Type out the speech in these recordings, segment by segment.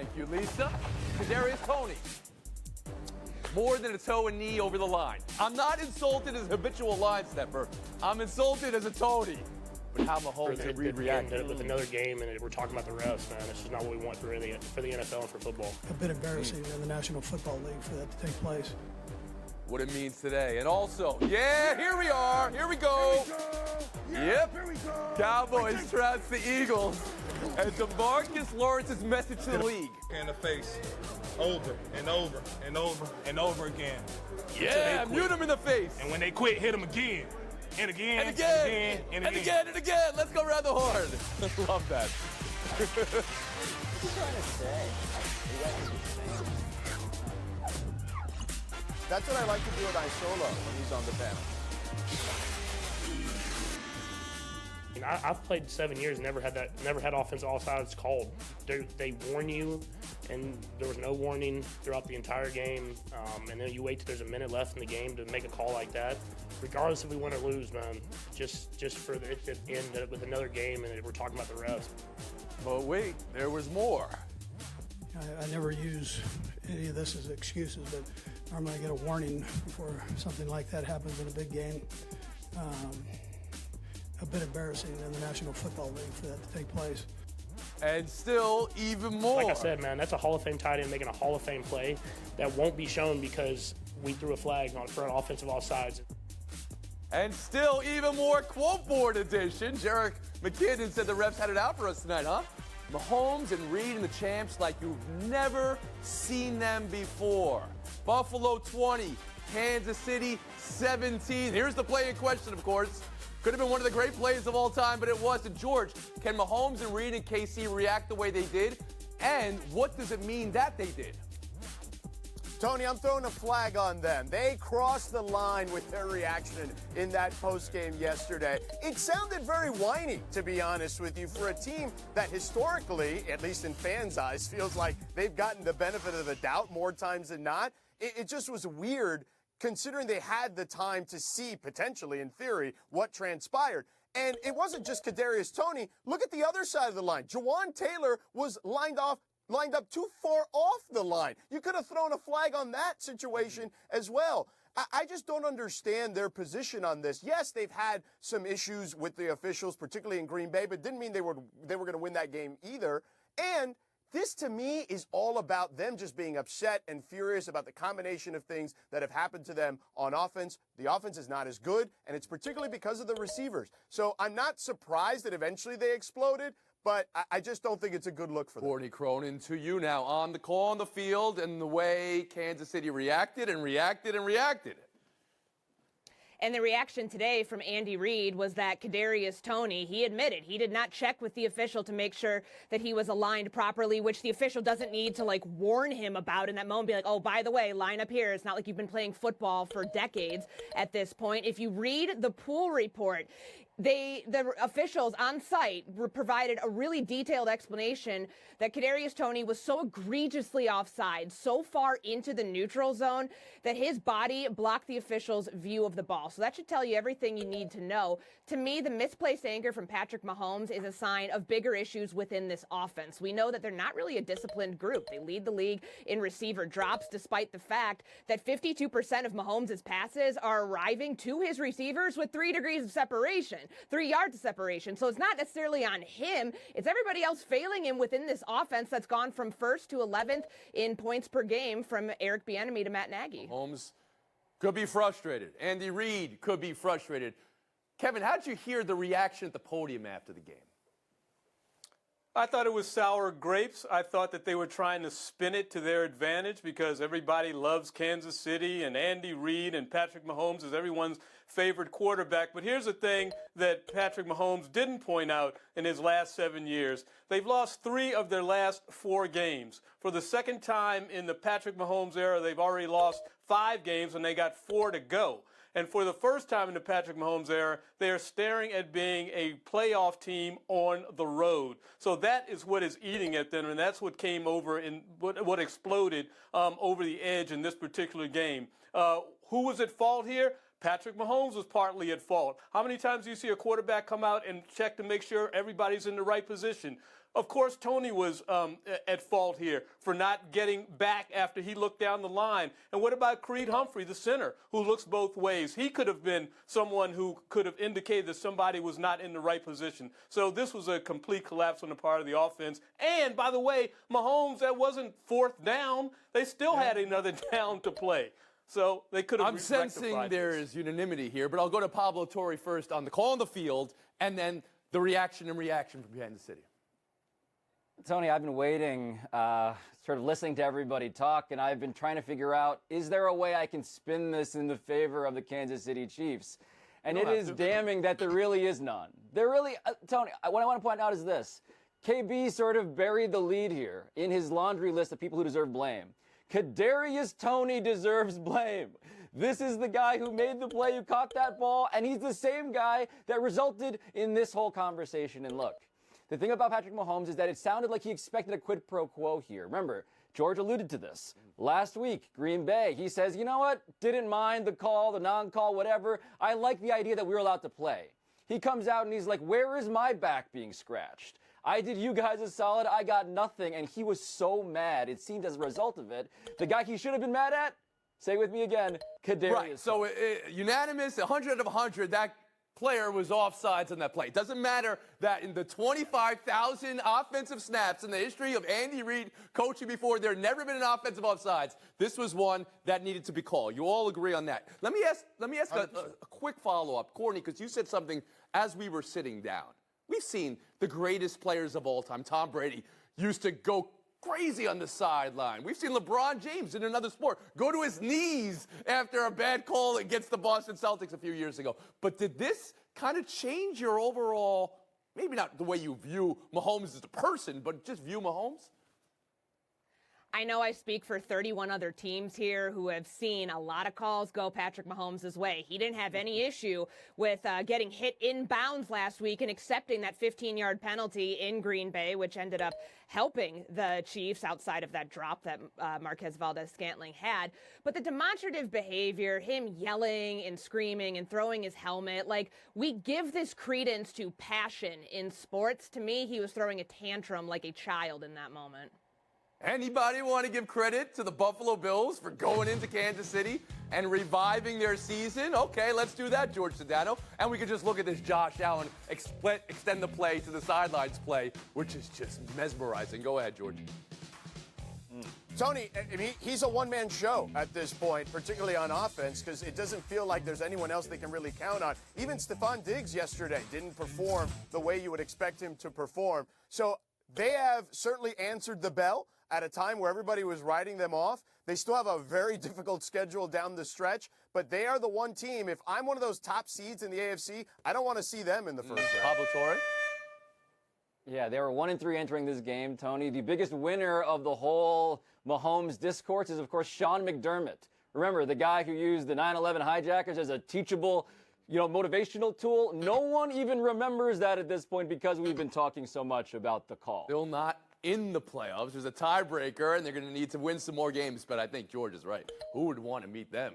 Thank you, Lisa. Kadarius Toney. More than a toe and knee over the line. I'm not insulted as a habitual line stepper. I'm insulted as a Tony. But how Mahomes and Reed reacted with another game, and we're talking about the refs, man. This is not what we want for the NFL and for football. A bit embarrassing in the National Football League for that to take place. What it means today. And also, yeah, here we are. Here we go. Yep. Here we go. Cowboys trounced the Eagles. And DeMarcus Lawrence's message to the league. In the face. Over and over and over and over again. Yeah, mute him in the face. And when they quit, hit him again. And again, and again, and again, and again, and again. Let's go around the horn. Love that. What are you trying to say? That's what I like to do with Isolo when he's on the panel. I've played 7 years, never had offense all sides called. They warn you, and there was no warning throughout the entire game. And then you wait till there's a minute left in the game to make a call like that. Regardless if we win or lose, man, just for it to end with another game, and we're talking about the refs. But wait, there was more. I never use any of this as excuses, but normally I get a warning before something like that happens in a big game. A bit embarrassing in the National Football League for that to take place. And still even more. Like I said, man, that's a Hall of Fame tight end making a Hall of Fame play that won't be shown because we threw a flag for an offensive offsides. And still even more quote board edition. Jerick McKinnon said the refs had it out for us tonight, huh? Mahomes and Reed and the champs like you've never seen them before. Buffalo 20, Kansas City 17. Here's the play in question, of course. Could have been one of the great plays of all time, but it wasn't. George, can Mahomes and Reed and KC react the way they did? And what does it mean that they did? Tony, I'm throwing a flag on them. They crossed the line with their reaction in that postgame yesterday. It sounded very whiny, to be honest with you, for a team that historically, at least in fans' eyes, feels like they've gotten the benefit of the doubt more times than not. It just was weird, considering they had the time to see, potentially, in theory, what transpired. And it wasn't just Kadarius Toney. Look at the other side of the line. Jawan Taylor was lined up too far off the line. You could have thrown a flag on that situation as well. I just don't understand their position on this. Yes, they've had some issues with the officials, particularly in Green Bay, but didn't mean they were going to win that game either. And this, to me, is all about them just being upset and furious about the combination of things that have happened to them on offense. The offense is not as good, and it's particularly because of the receivers. So I'm not surprised that eventually they exploded, but I just don't think it's a good look for them. Courtney Cronin, to you now on the call on the field and the way Kansas City reacted and reacted and reacted. And the reaction today from Andy Reid was that Kadarius Toney, he admitted he did not check with the official to make sure that he was aligned properly, which the official doesn't need to warn him about in that moment. Be like, oh, by the way, line up here. It's not like you've been playing football for decades at this point. If you read the pool report, the officials on site provided a really detailed explanation that Kadarius Toney was so egregiously offside, so far into the neutral zone, that his body blocked the officials' view of the ball. So that should tell you everything you need to know. To me, the misplaced anger from Patrick Mahomes is a sign of bigger issues within this offense. We know that they're not really a disciplined group. They lead the league in receiver drops, despite the fact that 52% of Mahomes' passes are arriving to his receivers with 3 degrees of separation. 3 yards of separation. So it's not necessarily on him. It's everybody else failing him within this offense that's gone from 1st to 11th in points per game from Eric Bieniemy to Matt Nagy. Holmes could be frustrated. Andy Reid could be frustrated. Kevin, how did you hear the reaction at the podium after the game? I thought it was sour grapes. I thought that they were trying to spin it to their advantage because everybody loves Kansas City and Andy Reid and Patrick Mahomes is everyone's favorite quarterback. But here's the thing that Patrick Mahomes didn't point out in his last 7 years. They've lost 3 of their last 4 games. For the second time in the Patrick Mahomes era, they've already lost 5 games and they got 4 to go. And for the first time in the Patrick Mahomes era, they are staring at being a playoff team on the road. So that is what is eating at them, and that's what came over in what exploded over the edge in this particular game. Who was at fault here? Patrick Mahomes was partly at fault. How many times do you see a quarterback come out and check to make sure everybody's in the right position? Of course, Tony was at fault here for not getting back after he looked down the line. And what about Creed Humphrey, the center, who looks both ways? He could have been someone who could have indicated that somebody was not in the right position. So this was a complete collapse on the part of the offense. And, by the way, Mahomes, that wasn't fourth down. They still had another down to play. So they could have I'm sensing there is unanimity here, but I'll go to Pablo Torre first on the call on the field and then the reaction from Kansas City. Tony, I've been waiting, sort of listening to everybody talk, and I've been trying to figure out, is there a way I can spin this in the favor of the Kansas City Chiefs? And it is damning that there really is none. There really, Tony, what I want to point out is this. KB sort of buried the lead here in his laundry list of people who deserve blame. Kadarius Toney deserves blame. This is the guy who made the play, who caught that ball, and he's the same guy that resulted in this whole conversation. And look, the thing about Patrick Mahomes is that it sounded like he expected a quid pro quo here. Remember, George alluded to this. Last week, Green Bay, he says, you know what? Didn't mind the call, the non-call, whatever. I like the idea that we were allowed to play. He comes out and he's like, where is my back being scratched? I did you guys a solid. I got nothing. And he was so mad. It seemed as a result of it, the guy he should have been mad at, say with me again, Kadarius. Right, so unanimous, 100 of 100, that player was offsides on that play. It doesn't matter that in the 25,000 offensive snaps in the history of Andy Reid coaching before, there never been an offensive offsides. This was one that needed to be called. You all agree on that. Let me ask a quick follow-up, Courtney, because you said something as we were sitting down. We've seen the greatest players of all time. Tom Brady used to go crazy on the sideline. We've seen LeBron James in another sport go to his knees after a bad call against the Boston Celtics a few years ago. But did this kind of change your overall, maybe not the way you view Mahomes as a person, but just view Mahomes? I know I speak for 31 other teams here who have seen a lot of calls go Patrick Mahomes' way. He didn't have any issue with getting hit in bounds last week and accepting that 15-yard penalty in Green Bay, which ended up helping the Chiefs outside of that drop that Marquez Valdez-Scantling had. But the demonstrative behavior, him yelling and screaming and throwing his helmet, like, we give this credence to passion in sports. To me, he was throwing a tantrum like a child in that moment. Anybody want to give credit to the Buffalo Bills for going into Kansas City and reviving their season? Okay, let's do that, George Sedano. And we can just look at this Josh Allen extend the play to the sidelines play, which is just mesmerizing. Go ahead, George. Tony, I mean, he's a one-man show at this point, particularly on offense, because it doesn't feel like there's anyone else they can really count on. Even Stephon Diggs yesterday didn't perform the way you would expect him to perform. So they have certainly answered the bell at a time where everybody was writing them off. They still have a very difficult schedule down the stretch, but they are the one team. If I'm one of those top seeds in the AFC, I don't want to see them in the first round. Pablo Torre? Yeah, they were 1-3 entering this game, Tony. The biggest winner of the whole Mahomes discourse is, of course, Sean McDermott. Remember, the guy who used the 9/11 hijackers as a teachable, motivational tool. No one even remembers that at this point because we've been talking so much about the call. Still not in the playoffs. There's a tiebreaker, and they're going to need to win some more games, but I think George is right. Who would want to meet them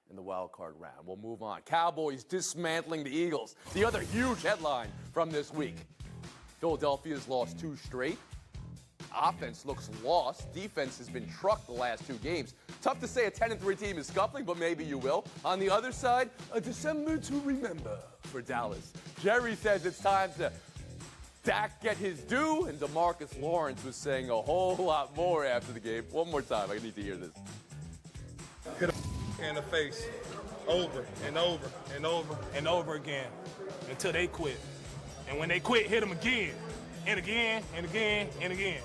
in the wild card round? We'll move on. Cowboys dismantling the Eagles. The other huge headline from this week. Philadelphia's lost 2 straight. Offense looks lost. Defense has been trucked the last 2 games. Tough to say a 10-3 team is scuffling, but maybe you will. On the other side, a December to remember for Dallas. Jerry says it's time to Dak get his due, and DeMarcus Lawrence was saying a whole lot more after the game. One more time, I need to hear this. Hit a in the face over and over and over and over again until they quit. And when they quit, hit them again and again and again and again.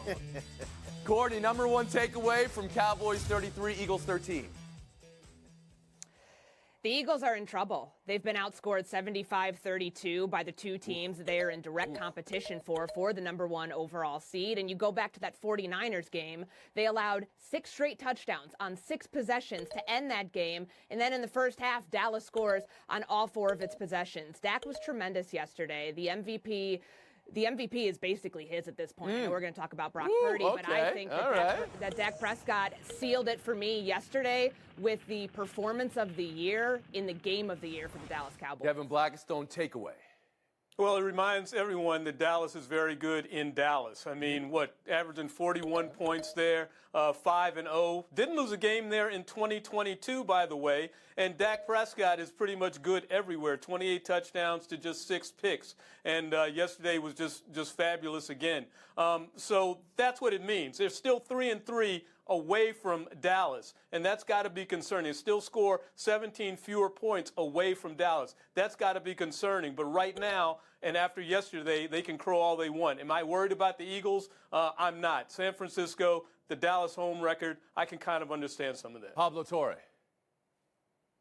Courtney, number 1 takeaway from Cowboys 33, Eagles 13. The Eagles are in trouble. They've been outscored 75-32 by the 2 teams they are in direct competition for the number 1 overall seed. And you go back to that 49ers game, they allowed 6 straight touchdowns on 6 possessions to end that game. And then in the first half, Dallas scores on all 4 of its possessions. Dak was tremendous yesterday. The MVP is basically his at this point. I know we're going to talk about Brock Purdy, but I think that Dak Prescott sealed it for me yesterday with the performance of the year in the game of the year for the Dallas Cowboys. Devin Blackstone takeaway. Well, it reminds everyone that Dallas is very good in Dallas. I mean, averaging 41 points there, 5-0. Didn't lose a game there in 2022, by the way. And Dak Prescott is pretty much good everywhere, 28 touchdowns to just 6 picks. And yesterday was just fabulous again. So that's what it means. They're still 3-3 away from Dallas, and that's got to be concerning. They still score 17 fewer points away from Dallas. That's got to be concerning. But right now, and after yesterday, they can crow all they want. Am I worried about the Eagles? I'm not. San Francisco, the Dallas home record, I can kind of understand some of that. Pablo Torre.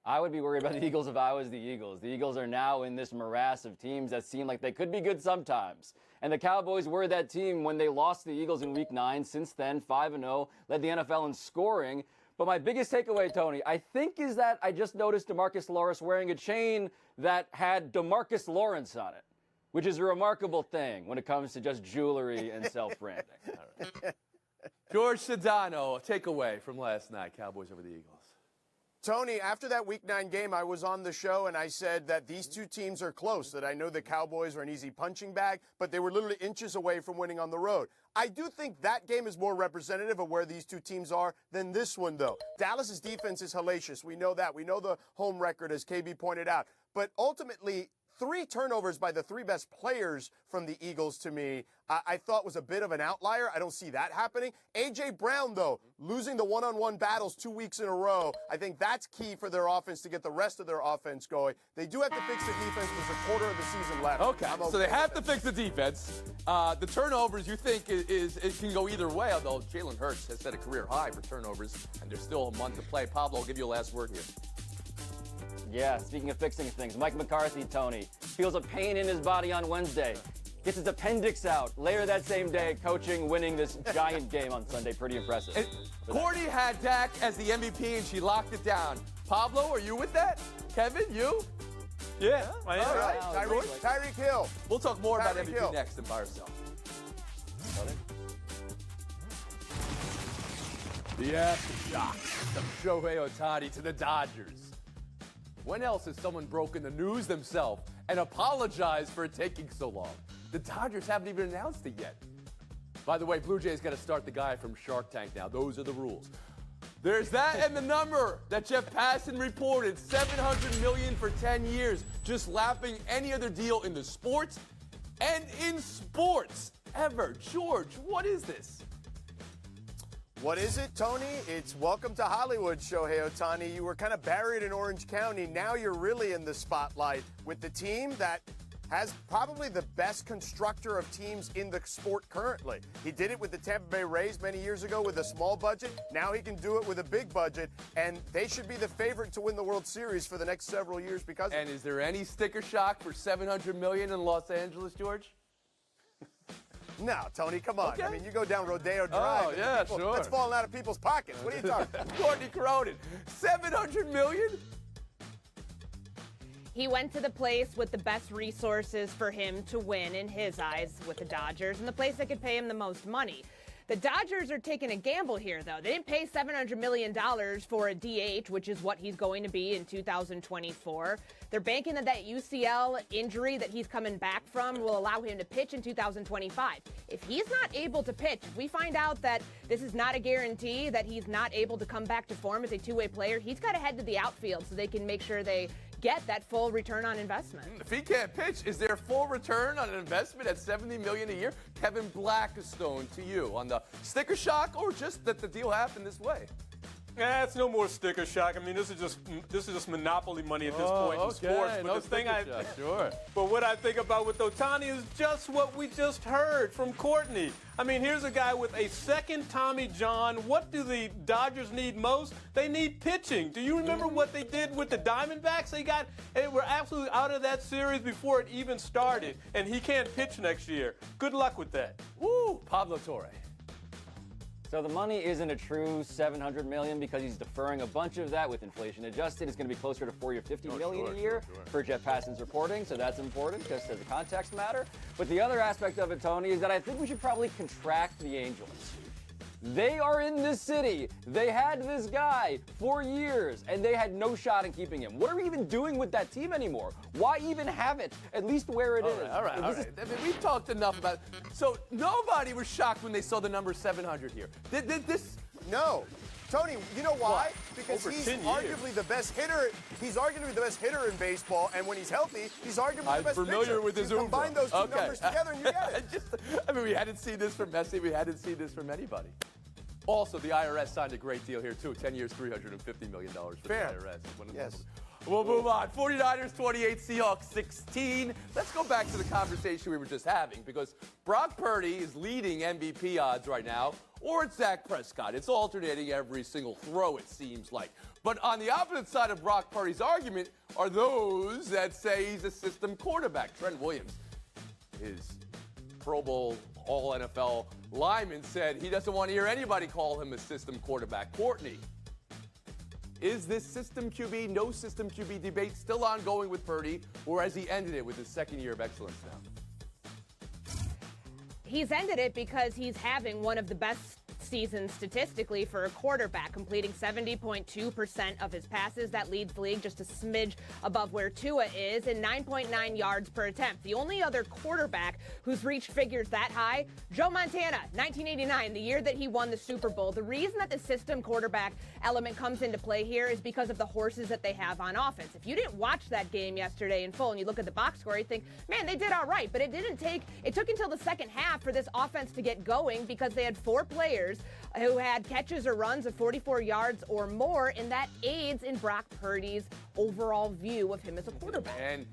I would be worried about the Eagles if I was the Eagles. The Eagles are now in this morass of teams that seem like they could be good sometimes. And the Cowboys were that team when they lost the Eagles in Week 9. Since then, 5-0, led the NFL in scoring. But my biggest takeaway, Tony, I think is that I just noticed DeMarcus Lawrence wearing a chain that had DeMarcus Lawrence on it, which is a remarkable thing when it comes to just jewelry and self-branding. Right. George Sedano, takeaway from last night, Cowboys over the Eagles. Tony, after that Week 9 game, I was on the show and I said that these two teams are close, that I know the Cowboys are an easy punching bag, but they were literally inches away from winning on the road. I do think that game is more representative of where these two teams are than this one, though. Dallas's defense is hellacious. We know that. We know the home record, as KB pointed out. But ultimately, 3 turnovers by the 3 best players from the Eagles, to me, I thought was a bit of an outlier. I don't see that happening. A.J. Brown, though, losing the one-on-one battles 2 weeks in a row, I think that's key for their offense to get the rest of their offense going. They do have to fix the defense. There's a quarter of the season left. Okay, so they have to fix the defense. The turnovers, you think, it can go either way, although Jalen Hurts has set a career high for turnovers, and there's still a month to play. Pablo, I'll give you a last word here. Yeah, speaking of fixing things, Mike McCarthy, Tony, feels a pain in his body on Wednesday. Gets his appendix out. Later that same day, coaching, winning this giant game on Sunday. Pretty impressive. And Courtney had Dak as the MVP, and she locked it down. Pablo, are you with that? Kevin, you? Yeah, I am. All right, Tyreek Hill. We'll talk more about Tyreek MVP Hill. next in By Yourself. The aftershock of Shohei Ohtani to the Dodgers. When else has someone broken the news themselves and apologized for it taking so long? The Dodgers haven't even announced it yet. By the way, Blue Jays got to start the guy from Shark Tank now. Those are the rules. There's that and the number that Jeff Passan reported, $700 million for 10 years, just lapping any other deal in the sports and in sports ever. George, what is this? What is it, Tony? It's Welcome to Hollywood, Shohei Ohtani. You were kind of buried in Orange County. Now you're really in the spotlight with the team that has probably the best constructor of teams in the sport currently. He did it with the Tampa Bay Rays many years ago with a small budget. Now he can do it with a big budget, and they should be the favorite to win the World Series for the next several years because of And is there any sticker shock for $700 million in Los Angeles, George? No, Tony, come on. Okay. I mean, you go down Rodeo Drive. Oh, and yeah, people, sure. That's falling out of people's pockets. What are you talking about? Courtney Cronin, $700 million? He went to the place with the best resources for him to win, in his eyes, with the Dodgers, and the place that could pay him the most money. The Dodgers are taking a gamble here, though. They didn't pay $700 million for a DH, which is what he's going to be in 2024. They're banking that that UCL injury that he's coming back from will allow him to pitch in 2025. If he's not able to pitch, if we find out that this is not a guarantee, that he's not able to come back to form as a two-way player, he's got to head to the outfield so they can make sure they get that full return on investment. If he can't pitch, is there full return on an investment at $70 million a year? Kevin Blackstone, to you on the sticker shock, or just that the deal happened this way? Yeah, it's no more sticker shock. I mean, this is just monopoly money at this point in sports. But no the thing sure. But what I think about with Ohtani is just what we just heard from Courtney. I mean, here's a guy with a second Tommy John. What do the Dodgers need most? They need pitching. Do you remember what they did with the Diamondbacks? They were absolutely out of that series before it even started, and he can't pitch next year. Good luck with that. Woo! Pablo Torre. So the money isn't a true $700 million because he's deferring a bunch of that with inflation adjusted. It's going to be closer to $40 or $50 million a year for Jeff Passan's reporting. So that's important just as a context matter. But the other aspect of it, Tony, is that I think we should probably contract the Angels. They are in this city. They had this guy for years, and they had no shot in keeping him. What are we even doing with that team anymore? Why even have it? At least where it is. All right. I mean, we've talked enough about it. So nobody was shocked when they saw the number 700 here. Did this? No. Tony, you know why? What? Because Over he's 10 years. arguably the best hitter. He's arguably the best hitter in baseball, and when he's healthy, he's arguably the I'm best familiar pitcher. with his You combine those two numbers together, and you get it. I mean, we hadn't seen this from Messi. We hadn't seen this from anybody. Also, the IRS signed a great deal here, too. 10 years, $350 million for Fair. the IRS. One of Yes. those. We'll move on. 49ers 28, Seahawks 16. Let's go back to the conversation we were just having, because Brock Purdy is leading MVP odds right now, or it's Dak Prescott. It's alternating every single throw, it seems like. But on the opposite side of Brock Purdy's argument are those that say he's a system quarterback. Trent Williams, his Pro Bowl All-NFL lineman, said he doesn't want to hear anybody call him a system quarterback. Courtney, is this system QB, no system QB debate still ongoing with Purdy, or has he ended it with his second year of excellence now? He's ended it because he's having one of the best seasons statistically for a quarterback, completing 70.2% of his passes. That leads the league just a smidge above where Tua is, and 9.9 yards per attempt. The only other quarterback who's reached figures that high, Joe Montana, 1989, the year that he won the Super Bowl. The reason that the system quarterback element comes into play here is because of the horses that they have on offense. If you didn't watch that game yesterday in full and you look at the box score, you think, man, they did all right. But it took until the second half for this offense to get going, because they had 4 players who had catches or runs of 44 yards or more, and that aids in Brock Purdy's overall view of him as a quarterback. And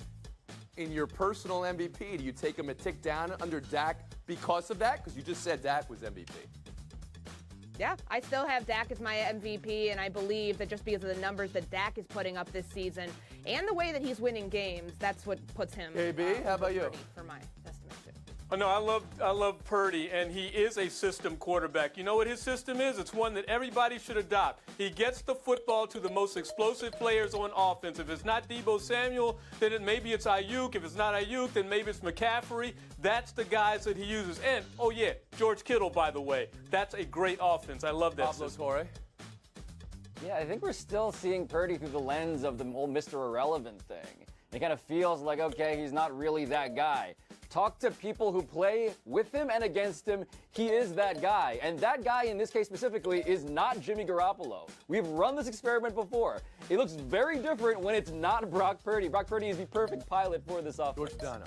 in your personal MVP, do you take him a tick down under Dak because of that? Because you just said Dak was MVP. Yeah, I still have Dak as my MVP, and I believe that just because of the numbers that Dak is putting up this season and the way that he's winning games, that's what puts him. KB, how about you? Purdy for my estimate too. Oh, no, I love Purdy, and he is a system quarterback. You know what his system is? It's one that everybody should adopt. He gets the football to the most explosive players on offense. If it's not Deebo Samuel, then maybe it's Ayuk. If it's not Ayuk, then maybe it's McCaffrey. That's the guys that he uses. And, oh, yeah, George Kittle, by the way. That's a great offense. I love that Pablo system. Torre. Yeah, I think we're still seeing Purdy through the lens of the whole Mr. Irrelevant thing. It kind of feels like, okay, he's not really that guy. Talk to people who play with him and against him. He is that guy. And that guy, in this case specifically, is not Jimmy Garoppolo. We've run this experiment before. It looks very different when it's not Brock Purdy. Brock Purdy is the perfect pilot for this offense. George Dano.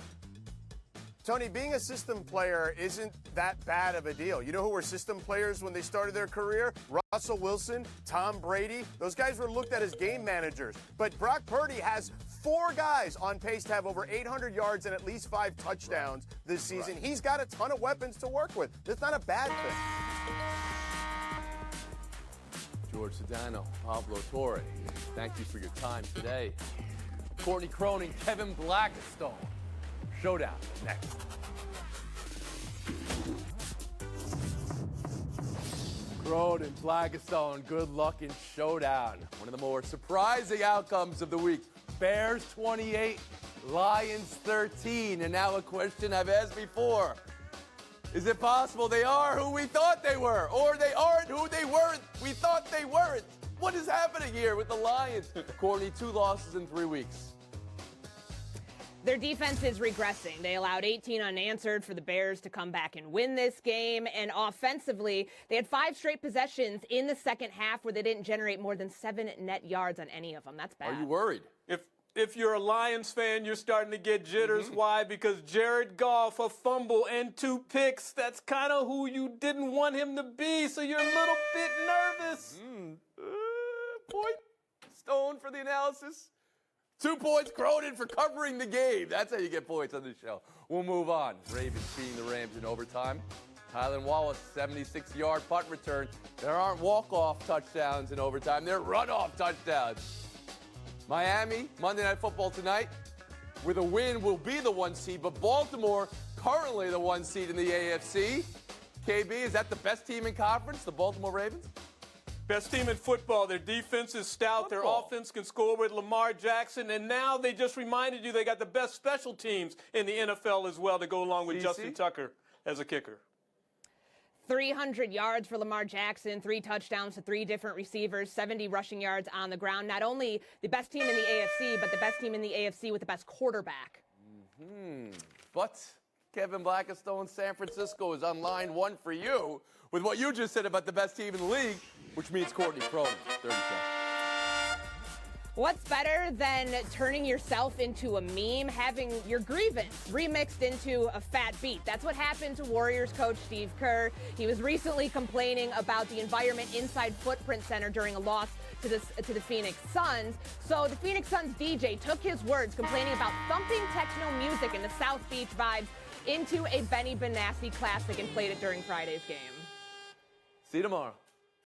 Tony, being a system player isn't that bad of a deal. You know who were system players when they started their career? Russell Wilson, Tom Brady. Those guys were looked at as game managers. But Brock Purdy has 4 guys on pace to have over 800 yards and at least 5 touchdowns this season. Right. He's got a ton of weapons to work with. That's not a bad thing. George Sedano, Pablo Torre, thank you for your time today. Courtney Cronin, Kevin Blackistone. Showdown next. Cronin, Blackistone, good luck in Showdown. One of the more surprising outcomes of the week. Bears 28, Lions 13. And now a question I've asked before. Is it possible they are who we thought they were, or they aren't who they weren't? We thought they weren't. What is happening here with the Lions? Courtney, 2 losses in 3 weeks. Their defense is regressing. They allowed 18 unanswered for the Bears to come back and win this game. And offensively, they had 5 straight possessions in the second half where they didn't generate more than 7 net yards on any of them. That's bad. Are you worried? If you're a Lions fan, you're starting to get jitters. Why? Because Jared Goff, a fumble and 2 picks. That's kind of who you didn't want him to be, so you're a little bit nervous. Point. Stone for the analysis. 2 points, Cronin for covering the game. That's how you get points on this show. We'll move on. Ravens beating the Rams in overtime. Tylan Wallace, 76-yard punt return. There aren't walk-off touchdowns in overtime. They're run-off touchdowns. Miami, Monday Night Football tonight. With a win, will be the 1 seed, but Baltimore, currently the 1 seed in the AFC. KB, is that the best team in conference, the Baltimore Ravens? Best team in football. Their defense is stout. Their offense can score with Lamar Jackson. And now they just reminded you they got the best special teams in the NFL as well to go along with Justin Tucker as a kicker. 300 yards for Lamar Jackson, 3 touchdowns to 3 different receivers, 70 rushing yards on the ground. Not only the best team in the AFC, but the best team in the AFC with the best quarterback. But Kevin Blackistone, San Francisco is on line 1 for you with what you just said about the best team in the league, which means Courtney Cronin. 30 seconds. What's better than turning yourself into a meme, having your grievance remixed into a fat beat? That's what happened to Warriors coach Steve Kerr. He was recently complaining about the environment inside Footprint Center during a loss to the Phoenix Suns. So the Phoenix Suns DJ took his words complaining about thumping techno music and the South Beach vibes into a Benny Benassi classic and played it during Friday's game. See you tomorrow.